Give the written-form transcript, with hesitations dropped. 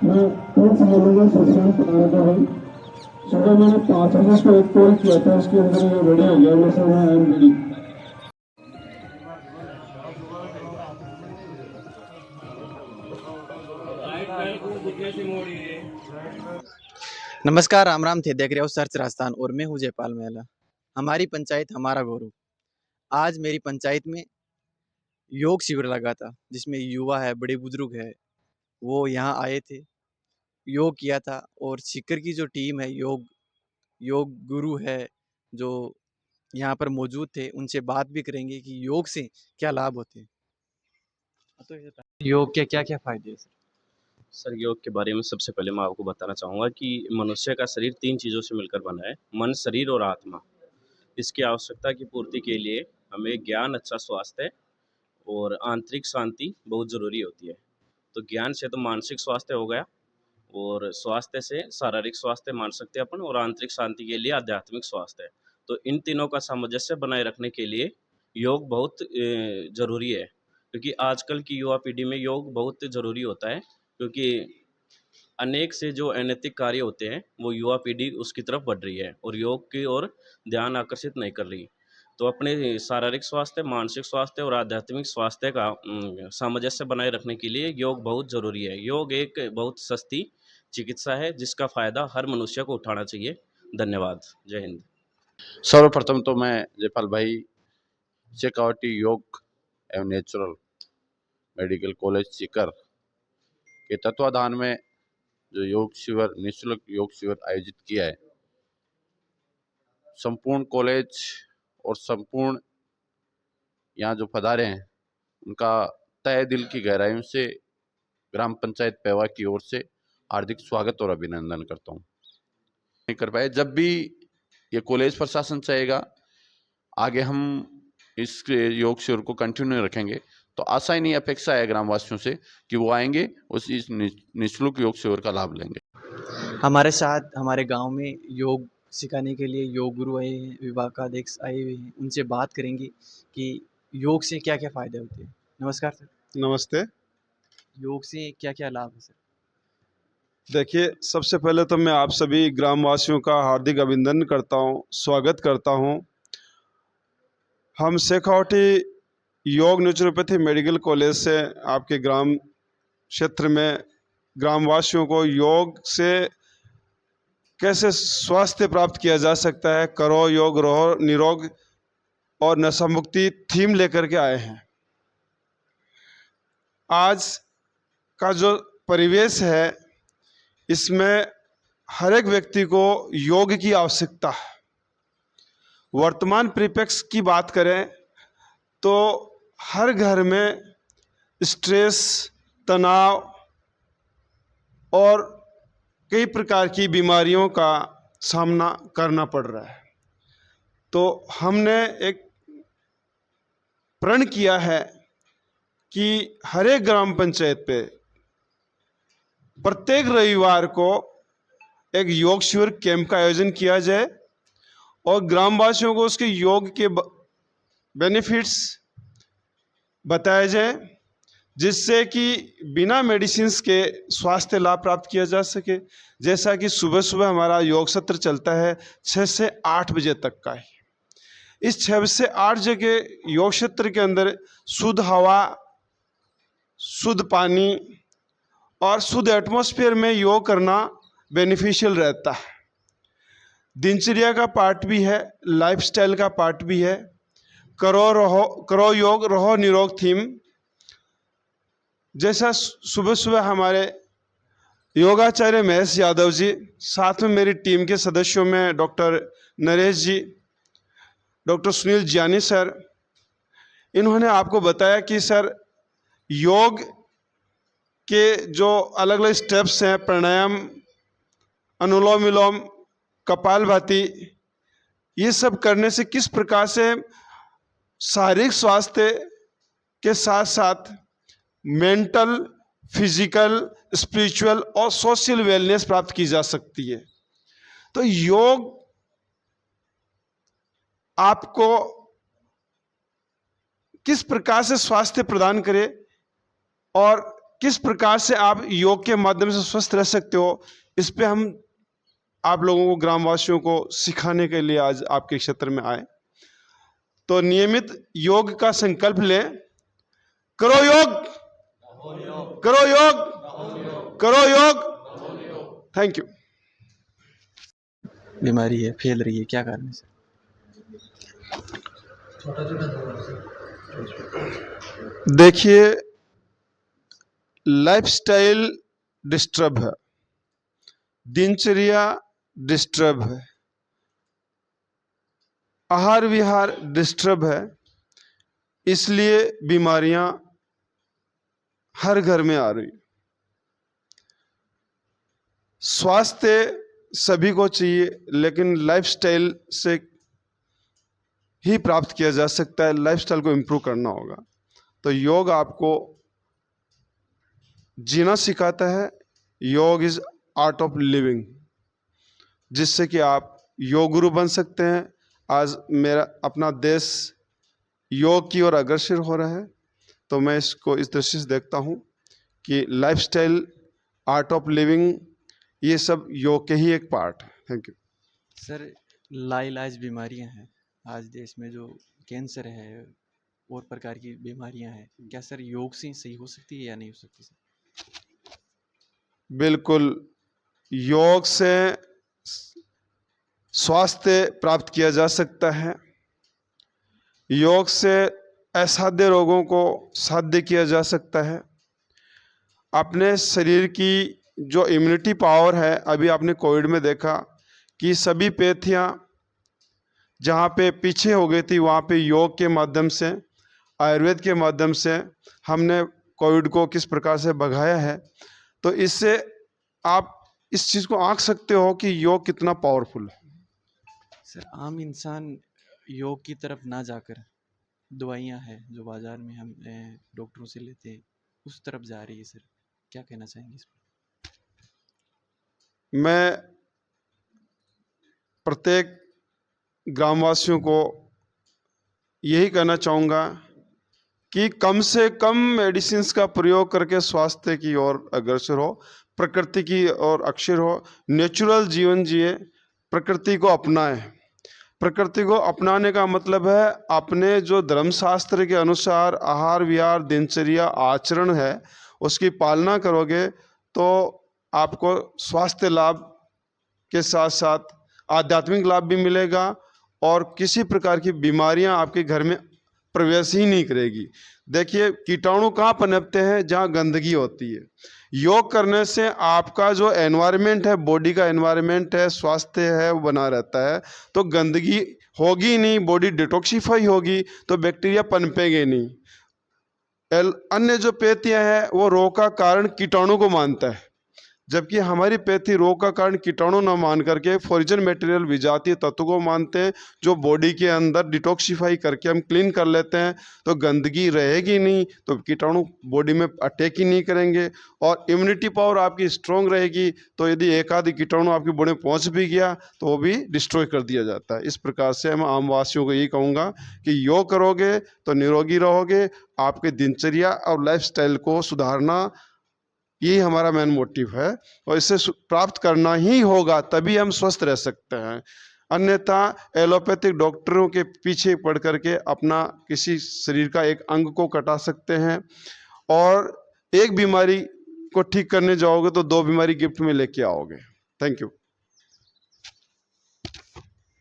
मैं कौन सी बोलूँगा सुशांत राणा भाई। सुबह मैंने 5 बजे को एक कॉल किया था, उसके अंदर ये रेडी हो गया। मैं सर मैं आई एम रेडी। नमस्कार, राम राम थे देख रहे हो सर्च राजस्थान और मैं हूँ जयपाल महला। हमारी पंचायत हमारा गौरव। आज मेरी पंचायत में योग शिविर लगा था जिसमें युवा है, बड़े बुजुर्ग है, वो यहाँ आए थे, योग किया था। और सीकर की जो टीम है, योग योग गुरु है जो यहाँ पर मौजूद थे, उनसे बात भी करेंगे कि योग से क्या लाभ होते हैं। तो ये बताइए, योग के क्या क्या फायदे हैं सर? सर, योग के बारे में सबसे पहले मैं आपको बताना चाहूँगा कि मनुष्य का शरीर 3 चीज़ों से मिलकर बना है, मन, शरीर और आत्मा। इसकी आवश्यकता की पूर्ति के लिए हमें ज्ञान, अच्छा स्वास्थ्य और आंतरिक शांति बहुत ज़रूरी होती है। तो ज्ञान से तो मानसिक स्वास्थ्य हो गया, और स्वास्थ्य से शारीरिक स्वास्थ्य मान सकते हैं अपन, और आंतरिक शांति के लिए आध्यात्मिक स्वास्थ्य है। तो इन तीनों का सामंजस्य बनाए रखने के लिए योग बहुत ज़रूरी है, क्योंकि आजकल की युवा पीढ़ी में योग बहुत ज़रूरी होता है, क्योंकि अनेक से जो अनैतिक कार्य होते हैं वो युवा पीढ़ी उसकी तरफ बढ़ रही है और योग की ओर ध्यान आकर्षित नहीं कर रही। तो अपने शारीरिक स्वास्थ्य, मानसिक स्वास्थ्य और आध्यात्मिक स्वास्थ्य का सामंजस्य बनाए रखने के लिए योग बहुत ज़रूरी है। योग एक बहुत सस्ती चिकित्सा है जिसका फ़ायदा हर मनुष्य को उठाना चाहिए। धन्यवाद। जय हिंद। सर्वप्रथम तो मैं जयपाल भाई शेखावटी योग एवं नेचुरल मेडिकल कॉलेज सीकर के तत्वाधान में जो योग शिविर, निःशुल्क योग शिविर आयोजित किया है, संपूर्ण कॉलेज और संपूर्ण यहाँ जो पधारे हैं उनका तहे दिल की गहराइयों से ग्राम पंचायत पेवा की ओर से हार्दिक स्वागत और अभिनंदन करता हूँ। नहीं कर पाए, जब भी ये कॉलेज प्रशासन चाहेगा आगे हम इस योग शिविर को कंटिन्यू रखेंगे, तो आशा ही नहीं, अपेक्षा है ग्रामवासियों से कि वो आएंगे उस इस निःशुल्क योग शिविर का लाभ लेंगे। हमारे साथ हमारे गांव में योग सिखाने के लिए योग गुरु आए हैं, विभाग का अध्यक्ष आए हुए हैं। उनसे बात करेंगे कि योग से क्या क्या फायदे होते हैं। नमस्कार सर। नमस्ते। योग से क्या क्या लाभ है सर? देखिए, सबसे पहले तो मैं आप सभी ग्रामवासियों का हार्दिक अभिनंदन करता हूँ, स्वागत करता हूँ। हम शेखावटी योग नेचुरोपैथी मेडिकल कॉलेज से आपके ग्राम क्षेत्र में ग्रामवासियों को योग से कैसे स्वास्थ्य प्राप्त किया जा सकता है, करो योग रहो निरोग और नशा मुक्ति थीम लेकर के आए हैं। आज का जो परिवेश है इसमें हर एक व्यक्ति को योग की आवश्यकता है। वर्तमान परिप्रेक्ष्य की बात करें तो हर घर में स्ट्रेस, तनाव और कई प्रकार की बीमारियों का सामना करना पड़ रहा है। तो हमने एक प्रण किया है कि हर एक ग्राम पंचायत पे प्रत्येक रविवार को एक योग शिविर कैंप का आयोजन किया जाए और ग्रामवासियों को उसके योग के बेनिफिट्स बताए जाए, जिससे कि बिना मेडिसिन्स के स्वास्थ्य लाभ प्राप्त किया जा सके। जैसा कि सुबह सुबह हमारा योग सत्र चलता है 6 से 8 बजे तक का ही। इस 6 से 8 जगह योग सत्र के अंदर शुद्ध हवा, शुद्ध पानी और शुद्ध एटमॉस्फेयर में योग करना बेनिफिशियल रहता है। दिनचर्या का पार्ट भी है, लाइफस्टाइल का पार्ट भी है। करो योग रहो निरोग थीम। जैसा सुबह सुबह हमारे योगाचार्य महेश यादव जी, साथ में मेरी टीम के सदस्यों में डॉक्टर नरेश जी, डॉक्टर सुनील जियानी सर, इन्होंने आपको बताया कि सर योग के जो अलग अलग स्टेप्स हैं, प्राणायाम, अनुलोम विलोम, कपालभाति, ये सब करने से किस प्रकार से शारीरिक स्वास्थ्य के साथ साथ मेंटल, फिजिकल, स्पिरिचुअल और सोशल वेलनेस प्राप्त की जा सकती है। तो योग आपको किस प्रकार से स्वास्थ्य प्रदान करे और किस प्रकार से आप योग के माध्यम से स्वस्थ रह सकते हो, इस पे हम आप लोगों को, ग्रामवासियों को सिखाने के लिए आज आपके क्षेत्र में आए। तो नियमित योग का संकल्प लें। करो योग, करो योग, करो योग। Thank you. बीमारी है, फैल रही है, क्या कारण है सर? देखिए, लाइफस्टाइल डिस्टर्ब है, दिनचर्या डिस्टर्ब है, आहार विहार डिस्टर्ब है, इसलिए बीमारियां हर घर में आ रही। स्वास्थ्य सभी को चाहिए, लेकिन लाइफस्टाइल से ही प्राप्त किया जा सकता है। लाइफस्टाइल को इम्प्रूव करना होगा। तो योग आपको जीना सिखाता है। योग इज आर्ट ऑफ लिविंग, जिससे कि आप योग गुरु बन सकते हैं। आज मेरा अपना देश योग की ओर अग्रसर हो रहा है, तो मैं इसको इस दृष्टि से देखता हूँ कि लाइफस्टाइल, आर्ट ऑफ लिविंग, ये सब योग के ही एक पार्ट है। थैंक यू सर, लाइलाज बीमारियां हैं आज देश में, जो कैंसर है और प्रकार की बीमारियां हैं, क्या सर योग से सही हो सकती है या नहीं हो सकती सर? बिल्कुल, योग से स्वास्थ्य प्राप्त किया जा सकता है। योग से असाध्य रोगों को साध्य किया जा सकता है। अपने शरीर की जो इम्यूनिटी पावर है, अभी आपने कोविड में देखा कि सभी पैथियां जहाँ पे पीछे हो गई थी, वहाँ पे योग के माध्यम से, आयुर्वेद के माध्यम से हमने कोविड को किस प्रकार से भगाया है। तो इससे आप इस चीज़ को आंक सकते हो कि योग कितना पावरफुल है। सर, आम इंसान योग की तरफ ना जाकर दवाइयां हैं जो बाजार में हम डॉक्टरों से लेते हैं, उस तरफ जा रही है सर, क्या कहना चाहेंगे इस पर? मैं प्रत्येक ग्रामवासियों को यही कहना चाहूँगा कि कम से कम मेडिसिन्स का प्रयोग करके स्वास्थ्य की ओर अग्रसर हो, प्रकृति की ओर अक्षर हो, नेचुरल जीवन जिए, प्रकृति को अपनाएं। प्रकृति को अपनाने का मतलब है अपने जो धर्मशास्त्र के अनुसार आहार विहार, दिनचर्या, आचरण है, उसकी पालना करोगे तो आपको स्वास्थ्य लाभ के साथ साथ आध्यात्मिक लाभ भी मिलेगा और किसी प्रकार की बीमारियां आपके घर में प्रवेश ही नहीं करेगी। देखिए, कीटाणु कहाँ पनपते हैं? जहाँ गंदगी होती है। योग करने से आपका जो एनवायरनमेंट है, बॉडी का एनवायरनमेंट है, स्वास्थ्य है, वो बना रहता है। तो गंदगी होगी नहीं, बॉडी डिटॉक्सिफाई होगी, तो बैक्टीरिया पनपेंगे नहीं। अन्य जो पैथियाँ हैं वो रोग का कारण कीटाणु को मानता है, जबकि हमारी पैथी रोग का कारण कीटाणु न मान करके फॉरिजन मटेरियल, विजातीय तत्व को मानते हैं, जो बॉडी के अंदर डिटॉक्सिफाई करके हम क्लीन कर लेते हैं। तो गंदगी रहेगी नहीं, तो कीटाणु बॉडी में अटैक ही नहीं करेंगे और इम्यूनिटी पावर आपकी स्ट्रॉन्ग रहेगी। तो यदि एक आधी कीटाणु आपकी बॉडी में पहुंच भी गया तो वो भी डिस्ट्रॉय कर दिया जाता है। इस प्रकार से मैं आम वासियों को यही कहूँगा कि योग करोगे तो निरोगी रहोगे। आपके दिनचर्या और लाइफस्टाइल को सुधारना, यही हमारा मेन मोटिव है और इसे प्राप्त करना ही होगा, तभी हम स्वस्थ रह सकते हैं। अन्यथा एलोपैथिक डॉक्टरों के पीछे पड़ करके अपना किसी शरीर का एक अंग को कटा सकते हैं और एक बीमारी को ठीक करने जाओगे तो दो बीमारी गिफ्ट में लेके आओगे। Thank you.